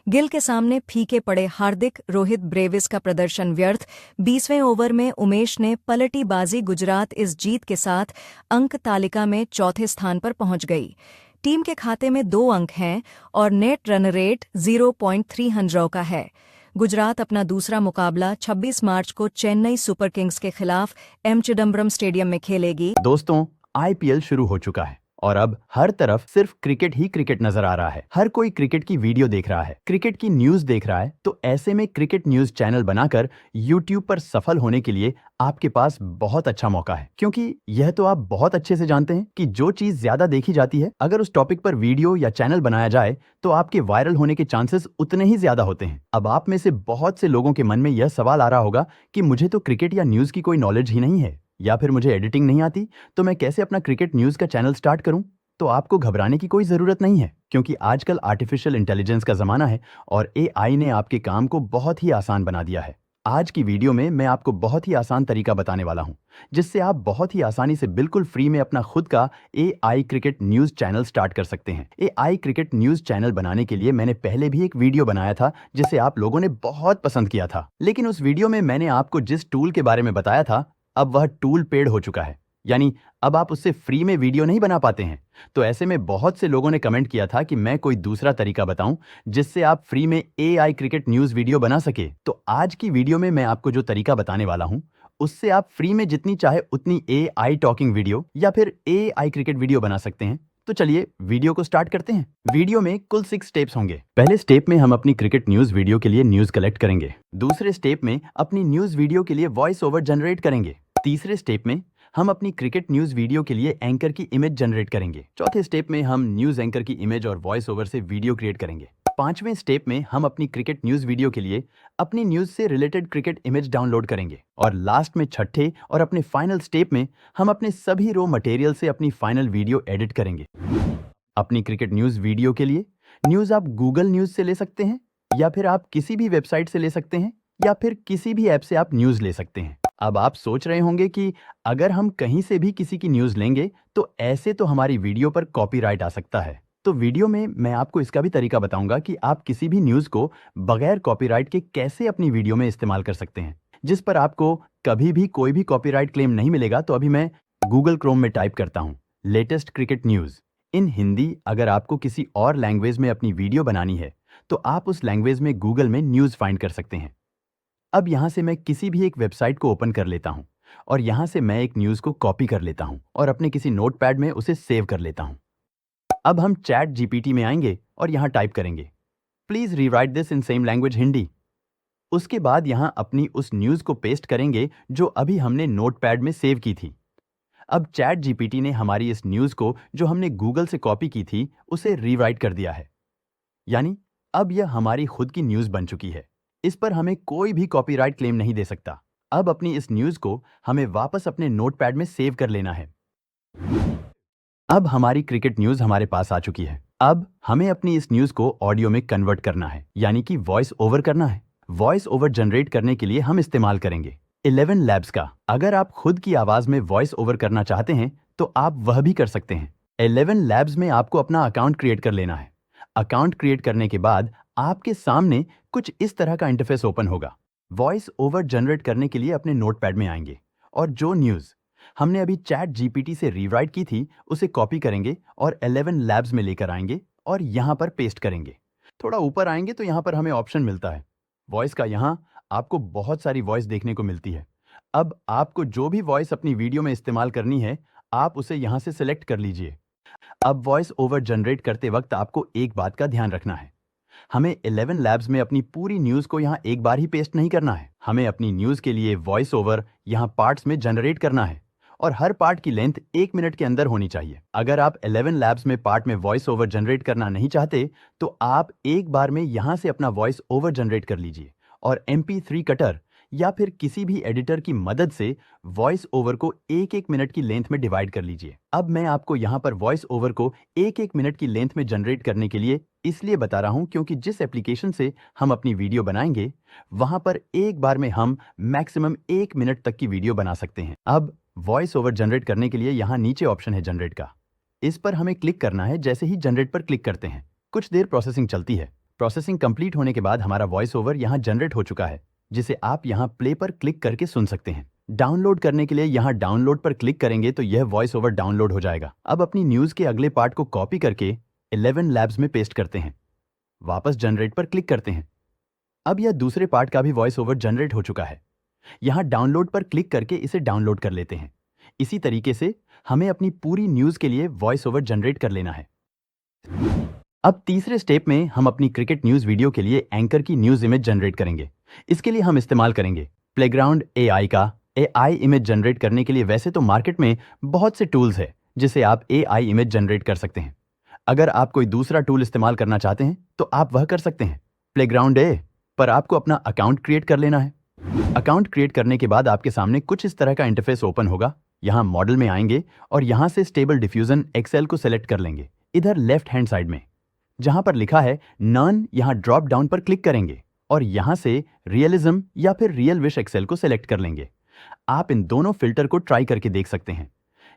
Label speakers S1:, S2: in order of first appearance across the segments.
S1: गिल के सामने फीके पड़े हार्दिक, रोहित ब्रेविस का प्रदर्शन व्यर्थ। 20वें ओवर में उमेश ने पलटी बाजी। गुजरात इस जीत के साथ अंक तालिका में चौथे स्थान पर पहुंच गई। टीम के खाते में 2 अंक हैं और नेट रन रेट 0.3 का है। गुजरात अपना दूसरा मुकाबला 26 मार्च को चेन्नई सुपर किंग्स के खिलाफ एम चिदम्बरम स्टेडियम में खेलेगी।
S2: दोस्तों, आईपीएल शुरू हो चुका है और अब हर तरफ सिर्फ क्रिकेट ही क्रिकेट नजर आ रहा है। हर कोई क्रिकेट की वीडियो देख रहा है, क्रिकेट की न्यूज देख रहा है। तो ऐसे में क्रिकेट न्यूज चैनल बनाकर यूट्यूब पर सफल होने के लिए आपके पास बहुत अच्छा मौका है, क्योंकि यह तो आप बहुत अच्छे से जानते हैं कि जो चीज ज्यादा देखी जाती है, अगर उस टॉपिक पर वीडियो या चैनल बनाया जाए तो आपके वायरल होने के चांसेस उतने ही ज्यादा होते हैं। अब आप में से बहुत से लोगों के मन में यह सवाल आ रहा होगा कि मुझे तो क्रिकेट या न्यूज की कोई नॉलेज ही नहीं है, या फिर मुझे एडिटिंग नहीं आती, तो मैं कैसे अपना क्रिकेट न्यूज का चैनल स्टार्ट करूं? तो आपको घबराने की कोई जरूरत नहीं है, क्योंकि आजकल आर्टिफिशियल इंटेलिजेंस का जमाना है और एआई ने आपके काम को बहुत ही आसान बना दिया है। आज की वीडियो में मैं आपको बहुत ही आसान तरीका बताने वाला हूं, जिससे आप बहुत ही आसानी से बिल्कुल फ्री में अपना खुद का AI cricket news channel start कर सकते हैं। एआई क्रिकेट न्यूज चैनल बनाने के लिए मैंने पहले भी एक वीडियो बनाया था, जिसे आप लोगों ने बहुत पसंद किया था। लेकिन उस वीडियो में मैंने आपको जिस टूल के बारे में बताया था, अब वह टूल पेड हो चुका है, यानी अब आप उससे फ्री में वीडियो नहीं बना पाते हैं। तो ऐसे में बहुत से लोगों ने कमेंट किया था कि मैं कोई दूसरा तरीका बताऊं जिससे आप फ्री में एआई क्रिकेट न्यूज वीडियो बना सके। तो आज की वीडियो में मैं आपको जो तरीका बताने वाला हूं, उससे आप फ्री में जितनी चाहे उतनी एआई टॉकिंग वीडियो या फिर एआई क्रिकेट वीडियो बना सकते हैं। तो चलिए वीडियो को स्टार्ट करते हैं। वीडियो में कुल 6 स्टेप्स होंगे। पहले स्टेप में हम अपनी क्रिकेट न्यूज वीडियो के लिए न्यूज कलेक्ट करेंगे। दूसरे स्टेप में अपनी न्यूज वीडियो के लिए वॉइस ओवर जनरेट करेंगे। तीसरे स्टेप में हम अपनी क्रिकेट न्यूज वीडियो के लिए एंकर की इमेज जनरेट करेंगे। चौथे स्टेप में हम न्यूज एंकर की इमेज और वॉइस ओवर से वीडियो क्रिएट करेंगे। पांचवें स्टेप में हम अपनी क्रिकेट न्यूज वीडियो के लिए अपनी न्यूज से रिलेटेड क्रिकेट इमेज डाउनलोड करेंगे। और लास्ट में छठे और अपने फाइनल स्टेप में हम अपने सभी रो मटेरियल से अपनी फाइनल वीडियो एडिट करेंगे। अपनी क्रिकेट न्यूज वीडियो के लिए न्यूज आप गूगल न्यूज से ले सकते हैं, या फिर आप किसी भी वेबसाइट से ले सकते हैं, या फिर किसी भी ऐप से आप न्यूज ले सकते हैं। अब आप सोच रहे होंगे कि अगर हम कहीं से भी किसी की न्यूज लेंगे तो ऐसे तो हमारी वीडियो पर कॉपीराइट आ सकता है। तो वीडियो में मैं आपको इसका भी तरीका बताऊंगा कि आप किसी भी न्यूज को बगैर कॉपीराइट के कैसे अपनी वीडियो में इस्तेमाल कर सकते हैं, जिस पर आपको कभी भी कोई भी कॉपीराइट क्लेम नहीं मिलेगा। तो अभी मैं गूगल क्रोम में टाइप करता हूं latest cricket news in Hindi. अगर आपको किसी और लैंग्वेज में अपनी वीडियो बनानी है तो आप उस लैंग्वेज में गूगल में न्यूज फाइंड कर सकते हैं। अब यहां से मैं किसी भी एक वेबसाइट को ओपन कर लेता हूं और यहां से मैं एक न्यूज को कॉपी कर लेता हूं और अपने किसी नोटपैड में उसे सेव कर लेता हूं। अब हम चैट जीपीटी में आएंगे और यहां टाइप करेंगे please rewrite this in same language Hindi. उसके बाद यहां अपनी उस न्यूज को पेस्ट करेंगे जो अभी हमने नोटपैड में सेव की थी। अब चैट जीपीटी ने हमारी इस न्यूज को जो हमने गूगल से कॉपी की थी उसे रीराइट कर दिया है, यानी अब यह हमारी खुद की न्यूज बन चुकी है। इस पर हमें कोई भी कॉपीराइट क्लेम नहीं दे सकता। अब अपनी इस न्यूज को हमें वापस अपने नोटपैड में सेव कर लेना है। अब हमारी क्रिकेट न्यूज हमारे पास आ चुकी है। अब हमें अपनी इस न्यूज को ऑडियो में कन्वर्ट करना है, यानी कि वॉइस ओवर करना है। वॉइस ओवर जनरेट करने के लिए हम इस्तेमाल करेंगे 11 लैब्स का। अगर आप खुद की आवाज में वॉइस ओवर करना चाहते हैं तो आप वह भी कर सकते हैं। 11 लैब्स में आपको अपना अकाउंट क्रिएट कर लेना है। अकाउंट क्रिएट करने के बाद आपके सामने कुछ इस तरह का इंटरफेस ओपन होगा। वॉइस ओवर जनरेट करने के लिए अपने नोटपैड में आएंगे और जो न्यूज हमने अभी चैट जीपीटी से रीराइट की थी उसे कॉपी करेंगे और 11 लैब्स में लेकर आएंगे और यहां पर पेस्ट करेंगे। थोड़ा ऊपर आएंगे तो यहां पर हमें ऑप्शन मिलता है वॉइस का। यहां आपको बहुत सारी वॉइस देखने को मिलती है। अब आपको जो भी वॉइस अपनी वीडियो में इस्तेमाल करनी है, आप उसे यहां से सिलेक्ट कर लीजिए। अब वॉइस ओवर जनरेट करते वक्त आपको एक बात का ध्यान रखना है, हमें 11 लैब्स में अपनी पूरी न्यूज को यहां एक बार ही पेस्ट नहीं करना है। हमें अपनी न्यूज के लिए वॉइस ओवर यहां पार्ट्स में जनरेट करना है और हर पार्ट की लेंथ 1 मिनट के अंदर होनी चाहिए। अगर आप 11 लैब्स में पार्ट में वॉइस ओवर जनरेट करना नहीं चाहते तो आप एक बार में यहां से अपना वॉइस ओवर जनरेट कर लीजिए और MP3 कटर या फिर किसी भी एडिटर की मदद से वॉइस ओवर को 1-1 मिनट की लेंथ में डिवाइड कर लीजिए। अब मैं आपको यहां पर वॉइस ओवर को 1-1 मिनट की लेंथ में जनरेट करने के लिए इसलिए बता रहा हूं क्योंकि जिस एप्लीकेशन से हम अपनी वीडियो बनाएंगे वहां पर एक बार में हम मैक्सिमम 1 मिनट तक की वीडियो बना सकते हैं। अब वॉइस ओवर जनरेट करने के लिए यहां नीचे ऑप्शन है जनरेट का, इस पर हमें क्लिक करना है। जैसे ही जनरेट पर क्लिक करते हैं कुछ देर प्रोसेसिंग चलती है। प्रोसेसिंग कंप्लीट होने के बाद हमारा वॉइस ओवर यहाँ जनरेट हो चुका है, जिसे आप यहाँ प्ले पर क्लिक करके सुन सकते हैं। डाउनलोड करने के लिए यहाँ डाउनलोड पर क्लिक करेंगे तो यह वॉइस ओवर डाउनलोड हो जाएगा। अब अपनी न्यूज के अगले पार्ट को कॉपी करके 11 लैब्स में पेस्ट करते हैं। वापस जनरेट पर क्लिक करते हैं। अब यह दूसरे पार्ट का भी वॉइस ओवर जनरेट हो चुका है। यहाँ डाउनलोड पर क्लिक करके इसे डाउनलोड कर लेते हैं। इसी तरीके से हमें अपनी पूरी न्यूज के लिए वॉइस ओवर जनरेट कर लेना है। अब तीसरे स्टेप में हम अपनी क्रिकेट न्यूज वीडियो के लिए एंकर की न्यूज इमेज जनरेट करेंगे। इसके लिए हम इस्तेमाल करेंगे प्लेग्राउंड एआई का। एआई इमेज जनरेट करने के लिए वैसे तो मार्केट में बहुत से टूल्स है जिसे आप एआई इमेज जनरेट कर सकते हैं। अगर आप कोई दूसरा टूल इस्तेमाल करना चाहते हैं तो आप वह कर सकते हैं। प्लेग्राउंड ए पर आपको अपना अकाउंट क्रिएट कर लेना है। अकाउंट क्रिएट करने के बाद आपके सामने कुछ इस तरह का इंटरफेस ओपन होगा। यहाँ मॉडल में आएंगे और यहाँ से स्टेबल डिफ्यूजन एक्सेल को सेलेक्ट कर लेंगे। इधर लेफ्ट हैंड साइड में जहां पर लिखा है नन, यहाँ ड्रॉप डाउन पर क्लिक करेंगे और यहां से रियलिज्म या फिर रियल विश एक्सेल को सेलेक्ट कर लेंगे। आप इन दोनों फिल्टर को ट्राई करके देख सकते हैं।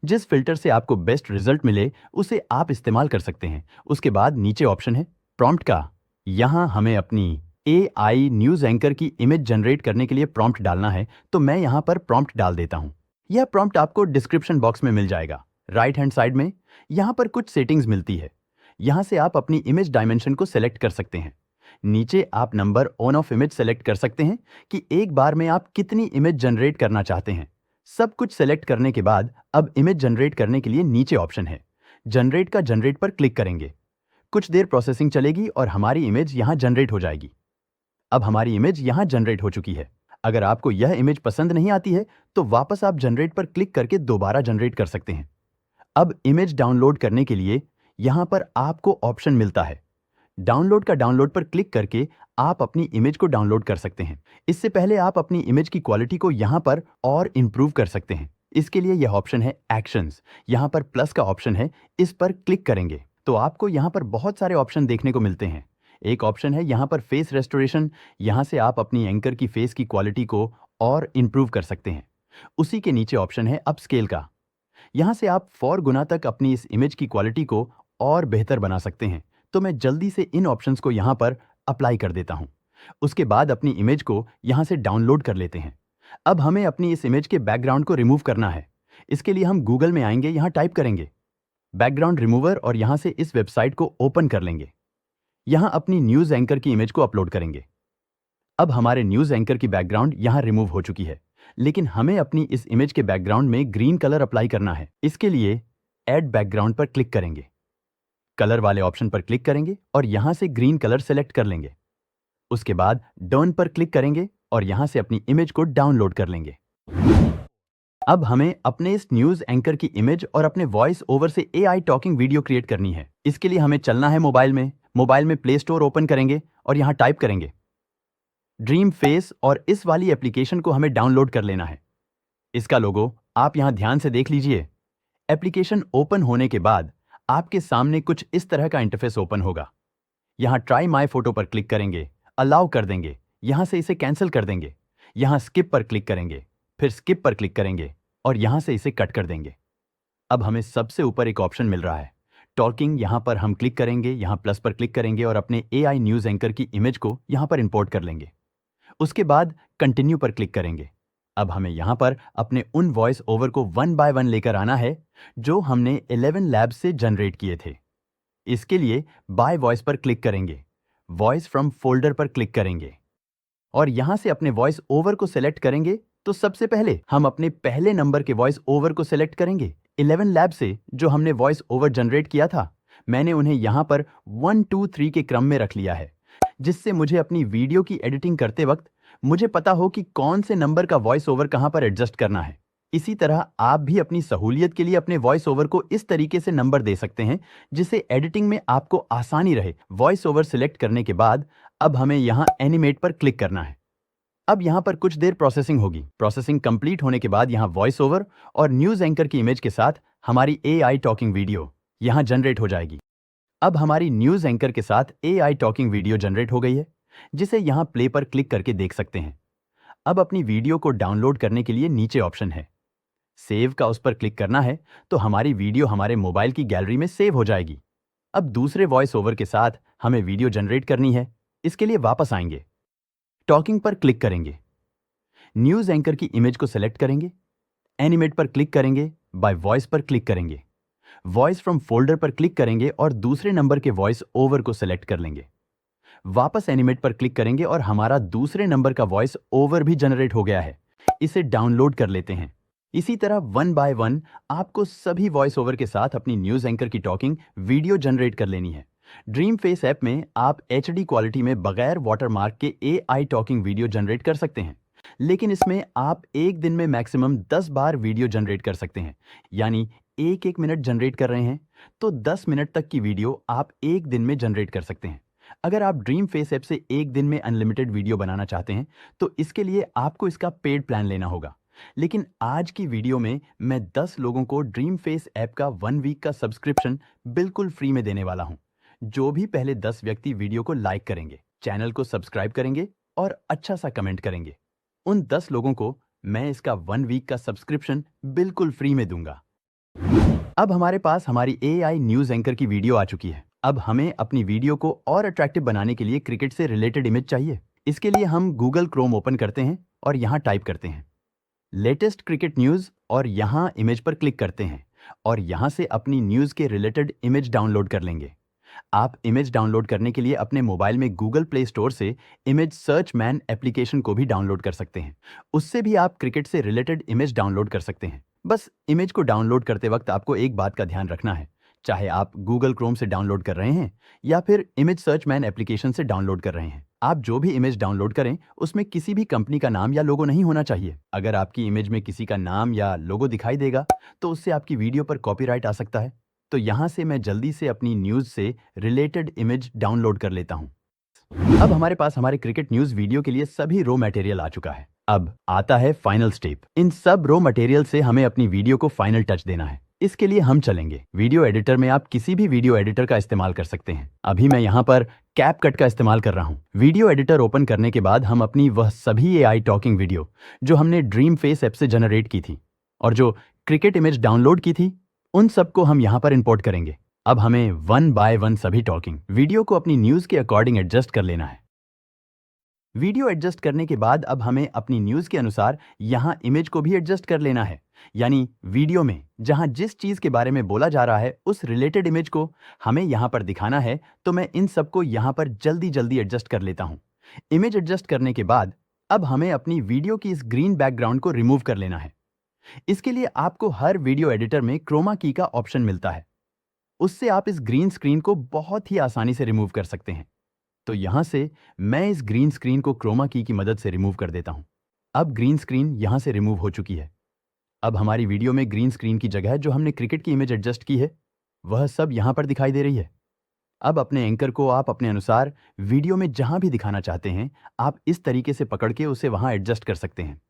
S2: जिस फिल्टर से आपको बेस्ट रिजल्ट मिले उसे आप इस्तेमाल कर सकते हैं। उसके बाद नीचे ऑप्शन है प्रॉम्प्ट का। यहां हमें अपनी एआई न्यूज एंकर की इमेज जनरेट करने के लिए प्रॉम्प्ट डालना है, तो मैं यहां पर प्रॉम्प्ट डाल देता हूं। यह प्रॉम्प्ट आपको डिस्क्रिप्शन बॉक्स में मिल जाएगा। राइट हैंड साइड में यहां पर कुछ सेटिंग्स मिलती है। यहां से आप अपनी इमेज डायमेंशन को सेलेक्ट कर सकते हैं। नीचे आप number on off image select कर सकते हैं कि एक बार में आप कितनी इमेज जनरेट करना चाहते हैं। सब कुछ सेलेक्ट करने के बाद अब इमेज जनरेट करने के लिए नीचे ऑप्शन है जनरेट का। जनरेट पर क्लिक करेंगे। कुछ देर प्रोसेसिंग चलेगी और हमारी इमेज यहां जनरेट हो जाएगी। अब हमारी इमेज यहां जनरेट हो चुकी है। अगर आपको यह इमेज पसंद नहीं आती है तो वापस आप जनरेट पर क्लिक करके दोबारा जनरेट कर सकते हैं। अब इमेज डाउनलोड करने के लिए यहां पर आपको ऑप्शन मिलता है डाउनलोड का। डाउनलोड पर क्लिक करके आप अपनी इमेज को डाउनलोड कर सकते हैं। इससे पहले आप अपनी इमेज की क्वालिटी को यहां पर और इंप्रूव कर सकते हैं। इसके लिए यह ऑप्शन है एक्शंस। यहां पर प्लस का ऑप्शन है, इस पर क्लिक करेंगे तो आपको यहां पर बहुत सारे ऑप्शन देखने को मिलते हैं। एक ऑप्शन है यहां पर फेस रेस्टोरेशन। यहां से आप अपनी एंकर की फेस की क्वालिटी को और इंप्रूव कर सकते हैं। उसी के नीचे ऑप्शन है अपस्केल का। यहां से आप 4 गुना तक अपनी इस इमेज की क्वालिटी को और बेहतर बना सकते हैं। तो मैं जल्दी से इन ऑप्शंस को यहां पर अप्लाई कर देता हूं। उसके बाद अपनी इमेज को यहां से डाउनलोड कर लेते हैं। अब हमें अपनी इस इमेज के बैकग्राउंड को रिमूव करना है। इसके लिए हम गूगल में आएंगे, यहां टाइप करेंगे बैकग्राउंड रिमूवर और यहां से इस वेबसाइट को ओपन कर लेंगे। यहां अपनी न्यूज एंकर की इमेज को अपलोड करेंगे। अब हमारे न्यूज एंकर की बैकग्राउंड यहां रिमूव हो चुकी है, लेकिन हमें अपनी इस इमेज के बैकग्राउंड में ग्रीन कलर अप्लाई करना है। इसके लिए ऐड बैकग्राउंड पर क्लिक करेंगे। कलर वाले ऑप्शन पर क्लिक करेंगे और यहां से ग्रीन कलर सेलेक्ट कर लेंगे। उसके बाद डन पर क्लिक करेंगे और यहां से अपनी इमेज को डाउनलोड कर लेंगे। अब हमें अपने इस न्यूज एंकर की इमेज और अपने वॉइस ओवर से एआई टॉकिंग वीडियो क्रिएट करनी है। इसके लिए हमें चलना है मोबाइल में प्ले स्टोर ओपन करेंगे और यहां टाइप करेंगे ड्रीम फेस और इस वाली एप्लीकेशन को हमें डाउनलोड कर लेना है। इसका लोगो आप यहां ध्यान से देख लीजिए। एप्लीकेशन ओपन होने के बाद आपके सामने कुछ इस तरह का इंटरफेस ओपन होगा। यहां ट्राई माय फोटो पर क्लिक करेंगे, अलाउ कर देंगे, यहां से इसे कैंसिल कर देंगे। यहां स्किप पर क्लिक करेंगे, फिर स्किप पर क्लिक करेंगे और यहां से इसे कट कर देंगे। अब हमें सबसे ऊपर एक ऑप्शन मिल रहा है टॉकिंग। यहां पर हम क्लिक करेंगे, यहां प्लस पर क्लिक करेंगे और अपने एआई न्यूज एंकर की इमेज को यहां पर इंपोर्ट कर लेंगे। उसके बाद कंटिन्यू पर क्लिक करेंगे। अब हमें यहां पर अपने उन वॉइस ओवर को 1 बाय 1 लेकर आना है जो हमने 11 लैब्स से जनरेट किए थे। इसके लिए बाय वॉइस पर क्लिक करेंगे, वॉइस फ्रॉम फोल्डर पर क्लिक करेंगे और यहां से अपने वॉइस ओवर को सेलेक्ट करेंगे। तो सबसे पहले हम अपने पहले नंबर के वॉइस ओवर को सेलेक्ट करेंगे। 11 लैब से जो हमने वॉइस ओवर जनरेट किया था, मैंने उन्हें यहां पर 1 2 3 के क्रम में रख लिया है, जिससे मुझे अपनी वीडियो की एडिटिंग करते वक्त मुझे पता हो कि कौन से नंबर का वॉइस ओवर कहां पर एडजस्ट करना है। इसी तरह आप भी अपनी सहूलियत के लिए अपने वॉइस ओवर को इस तरीके से नंबर दे सकते हैं जिससे एडिटिंग में आपको आसानी रहे। वॉइस ओवर सिलेक्ट करने के बाद अब हमें यहां एनिमेट पर क्लिक करना है। अब यहां पर कुछ देर प्रोसेसिंग होगी। प्रोसेसिंग कंप्लीट होने के बाद यहां वॉइस ओवर और न्यूज एंकर की इमेज के साथ हमारी एआई टॉकिंग वीडियो यहां जनरेट हो जाएगी। अब हमारी न्यूज एंकर के साथ एआई टॉकिंग वीडियो जनरेट हो गई है, जिसे यहां प्ले पर क्लिक करके देख सकते हैं। अब अपनी वीडियो को डाउनलोड करने के लिए नीचे ऑप्शन है सेव का, उस पर क्लिक करना है तो हमारी वीडियो हमारे मोबाइल की गैलरी में सेव हो जाएगी। अब दूसरे वॉइस ओवर के साथ हमें वीडियो जनरेट करनी है। इसके लिए वापस आएंगे, टॉकिंग पर क्लिक करेंगे, न्यूज एंकर की इमेज को सेलेक्ट करेंगे, एनिमेट पर क्लिक करेंगे, बाय वॉइस पर क्लिक करेंगे, वॉइस फ्रॉम फोल्डर पर क्लिक करेंगे और दूसरे नंबर के वॉइस ओवर को सेलेक्ट कर लेंगे। वापस एनिमेट पर क्लिक करेंगे और हमारा दूसरे नंबर का वॉइस ओवर भी जनरेट हो गया है। इसे डाउनलोड कर लेते हैं। इसी तरह वन बाय वन आपको सभी वॉइस ओवर के साथ अपनी न्यूज एंकर की टॉकिंग वीडियो जनरेट कर लेनी है। ड्रीम फेस ऐप में आप HD क्वालिटी में बगैर वाटरमार्क के AI टॉकिंग वीडियो जनरेट कर सकते हैं, लेकिन इसमें आप एक दिन में मैक्सिमम 10 बार वीडियो जनरेट कर सकते हैं। यानी एक मिनट जनरेट कर रहे हैं तो 10 मिनट तक की वीडियो आप एक दिन में जनरेट कर सकते हैं। अगर आप ड्रीम फेस ऐप से एक दिन में अनलिमिटेड वीडियो बनाना चाहते हैं तो इसके लिए आपको इसका पेड प्लान लेना होगा। लेकिन आज की वीडियो में मैं 10 लोगों को ड्रीम फेस ऐप का 1 वीक का सब्सक्रिप्शन बिल्कुल फ्री में देने वाला हूं। जो भी पहले 10 व्यक्ति वीडियो को लाइक करेंगे, चैनल को सब्सक्राइब करेंगे और अच्छा सा कमेंट करेंगे, उन 10 लोगों को मैं इसका 1 वीक का सब्सक्रिप्शन बिल्कुल फ्री में दूंगा। अब हमारे पास हमारी AI न्यूज एंकर की वीडियो आ चुकी है। अब हमें अपनी वीडियो को और अट्रैक्टिव बनाने के लिए क्रिकेट से रिलेटेड इमेज चाहिए। इसके लिए हम गूगल क्रोम ओपन करते हैं और यहाँ टाइप करते हैं लेटेस्ट क्रिकेट न्यूज और यहाँ इमेज पर क्लिक करते हैं और यहाँ से अपनी न्यूज के रिलेटेड इमेज डाउनलोड कर लेंगे। आप इमेज डाउनलोड करने के लिए अपने मोबाइल में गूगल प्ले स्टोर से इमेज सर्च मैन एप्लीकेशन को भी डाउनलोड कर सकते हैं। उससे भी आप क्रिकेट से रिलेटेड इमेज डाउनलोड कर सकते हैं। बस इमेज को डाउनलोड करते वक्त आपको एक बात का ध्यान रखना है, चाहे आप गूगल क्रोम से डाउनलोड कर रहे हैं या फिर इमेज सर्च मैन एप्लीकेशन से डाउनलोड कर रहे हैं, आप जो भी इमेज डाउनलोड करें उसमें किसी भी कंपनी का नाम या लोगो नहीं होना चाहिए। अगर आपकी इमेज में किसी का नाम या लोगो दिखाई देगा तो उससे आपकी वीडियो पर कॉपीराइट आ सकता है। तो यहाँ से मैं जल्दी से अपनी न्यूज से रिलेटेड इमेज डाउनलोड कर लेता हूँ। अब हमारे पास हमारे क्रिकेट न्यूज वीडियो के लिए सभी रॉ मटेरियल आ चुका है। अब आता है फाइनल स्टेप। इन सब रॉ मटेरियल से हमें अपनी वीडियो को फाइनल टच देना है। इसके लिए हम चलेंगे वीडियो एडिटर में। आप किसी भी वीडियो एडिटर का इस्तेमाल कर सकते हैं। अभी मैं यहाँ पर कैपकट का इस्तेमाल कर रहा हूँ। वीडियो एडिटर ओपन करने के बाद हम अपनी वह सभी AI टॉकिंग वीडियो जो हमने ड्रीम फेस ऐप से जनरेट की थी और जो क्रिकेट इमेज डाउनलोड की थी, उन सबको हम यहाँ पर इंपोर्ट करेंगे। अब हमें 1 बाय 1 सभी टॉकिंग वीडियो को अपनी न्यूज के अकॉर्डिंग एडजस्ट कर लेना है। वीडियो एडजस्ट करने के बाद अब हमें अपनी न्यूज के अनुसार यहाँ इमेज को भी एडजस्ट कर लेना है। यानी वीडियो में जहां जिस चीज के बारे में बोला जा रहा है उस रिलेटेड इमेज को हमें यहां पर दिखाना है, तो मैं इन सबको यहां पर जल्दी जल्दी एडजस्ट कर लेता हूं। इमेज एडजस्ट करने के बाद अब हमें अपनी वीडियो की इस ग्रीन बैकग्राउंड को रिमूव कर लेना है। इसके लिए आपको हर वीडियो एडिटर में क्रोमा की का ऑप्शन मिलता है, उससे आप इस ग्रीन स्क्रीन को बहुत ही आसानी से रिमूव कर सकते हैं। तो यहां से मैं इस ग्रीन स्क्रीन को क्रोमा की मदद से रिमूव कर देता हूं। अब ग्रीन स्क्रीन यहां से रिमूव हो चुकी है। अब हमारी वीडियो में ग्रीन स्क्रीन की जगह जो हमने क्रिकेट की इमेज एडजस्ट की है वह सब यहां पर दिखाई दे रही है। अब अपने एंकर को आप अपने अनुसार वीडियो में जहां भी दिखाना चाहते हैं आप इस तरीके से पकड़ के उसे वहां एडजस्ट कर सकते हैं।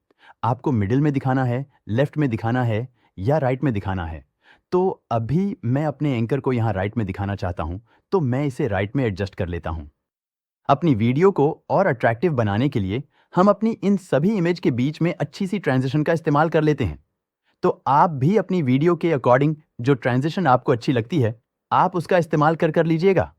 S2: आपको मिडिल में दिखाना है, लेफ्ट में दिखाना है या राइट में दिखाना है। तो अभी मैं अपने एंकर को यहाँ राइट में दिखाना चाहता हूँ, तो मैं इसे राइट में एडजस्ट कर लेता हूँ। अपनी वीडियो को और अट्रैक्टिव बनाने के लिए हम अपनी इन सभी इमेज के बीच में अच्छी सी ट्रांजिशन का इस्तेमाल कर लेते हैं। तो आप भी अपनी वीडियो के अकॉर्डिंग जो ट्रांजिशन आपको अच्छी लगती है आप उसका इस्तेमाल कर लीजिएगा।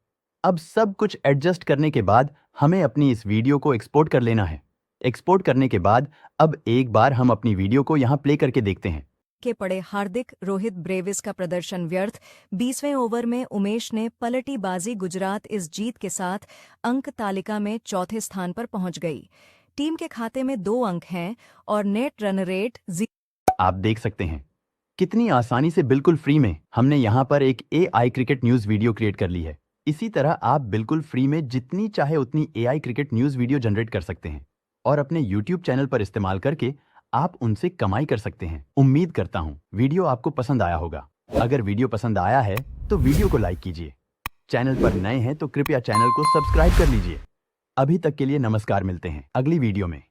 S2: अब सब कुछ एडजस्ट करने के बाद हमें अपनी इस वीडियो को एक्सपोर्ट कर लेना है। एक्सपोर्ट करने के बाद अब एक बार हम अपनी वीडियो को यहाँ प्ले करके देखते हैं।
S1: के पड़े हार्दिक रोहित ब्रेविस का प्रदर्शन व्यर्थ। 20वें ओवर में उमेश ने पलटी बाजी। गुजरात इस जीत के साथ अंक तालिका में चौथे स्थान पर पहुंच गई। टीम के खाते में 2 अंक हैं और नेट रन रेट
S2: आप देख सकते हैं कितनी आसानी से बिल्कुल फ्री में हमने यहाँ पर एक AI cricket news video create कर ली है। इसी तरह आप बिल्कुल फ्री में जितनी चाहे उतनी AI cricket news video generate कर सकते हैं और अपने YouTube चैनल पर इस्तेमाल करके आप उनसे कमाई कर सकते हैं। उम्मीद करता हूं वीडियो आपको पसंद आया होगा। अगर वीडियो पसंद आया है तो वीडियो को लाइक कीजिए। चैनल पर नए हैं तो कृपया चैनल को सब्सक्राइब कर लीजिए। अभी तक के लिए नमस्कार, मिलते हैं अगली वीडियो में।